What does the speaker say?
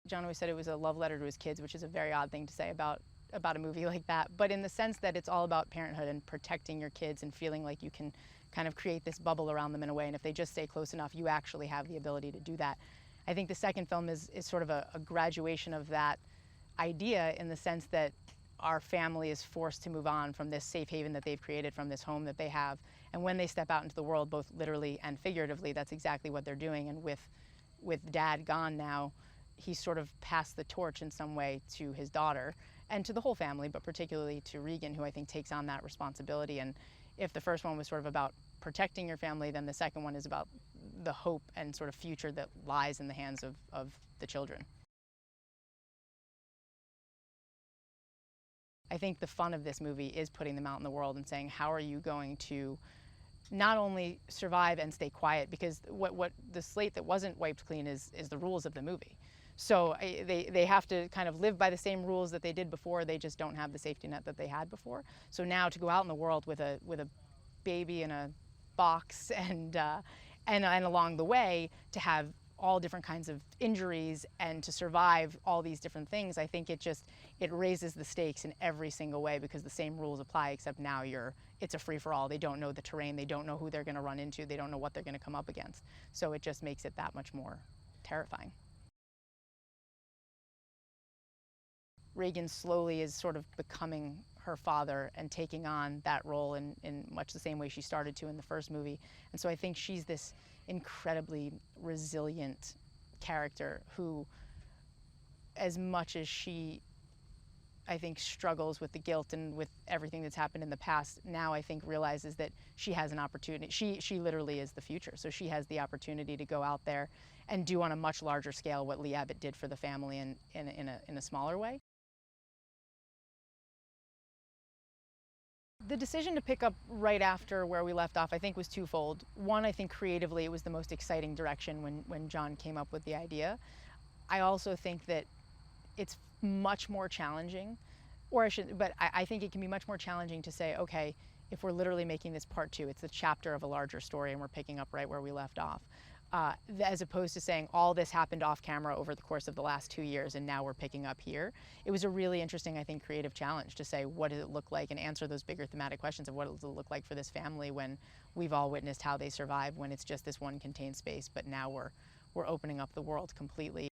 John always said it was a love letter to his kids, which is a very odd thing to say about a movie like that, but in the sense that it's all about parenthood and protecting your kids and feeling like you can kind of create this bubble around them in a way, and if they just stay close enough, you actually have the ability to do that. I think the second film is sort of a graduation of that idea, in the sense that our family is forced to move on from this safe haven that they've created, from this home that they have, and when they step out into the world, both literally and figuratively, that's exactly what they're doing. And with Dad gone now, he's sort of passed the torch in some way to his daughter and to the whole family, but particularly to Regan, who I think takes on that responsibility. And if the first one was sort of about protecting your family, then the second one is about the hope and sort of future that lies in the hands of the children. I think the fun of this movie is putting them out in the world and saying, how are you going to not only survive and stay quiet, because what the slate that wasn't wiped clean is the rules of the movie. So they have to kind of live by the same rules that they did before. They just don't have the safety net that they had before. So now to go out in the world with a baby in a box and along the way to have all different kinds of injuries and to survive all these different things, I think it raises the stakes in every single way, because the same rules apply, except now it's a free-for-all. They don't know the terrain, they don't know who they're going to run into, they don't know what they're going to come up against. So it just makes it that much more terrifying. Regan slowly is sort of becoming her father and taking on that role in much the same way she started to in the first movie. And so I think she's this incredibly resilient character who, as much as she, I think, struggles with the guilt and with everything that's happened in the past, now I think realizes that she has an opportunity. She literally is the future. So she has the opportunity to go out there and do on a much larger scale what Lee Abbott did for the family in a smaller way. The decision to pick up right after where we left off, I think, was twofold. One, I think creatively it was the most exciting direction when John came up with the idea. I also think that it's much more challenging, or I think it can be much more challenging to say, okay, if we're literally making this part two, it's the chapter of a larger story and we're picking up right where we left off. As opposed to saying all this happened off camera over the course of the last 2 years and now we're picking up here. It was a really interesting, I think, creative challenge to say, what does it look like, and answer those bigger thematic questions of what does it look like for this family when we've all witnessed how they survive when it's just this one contained space, but now we're opening up the world completely.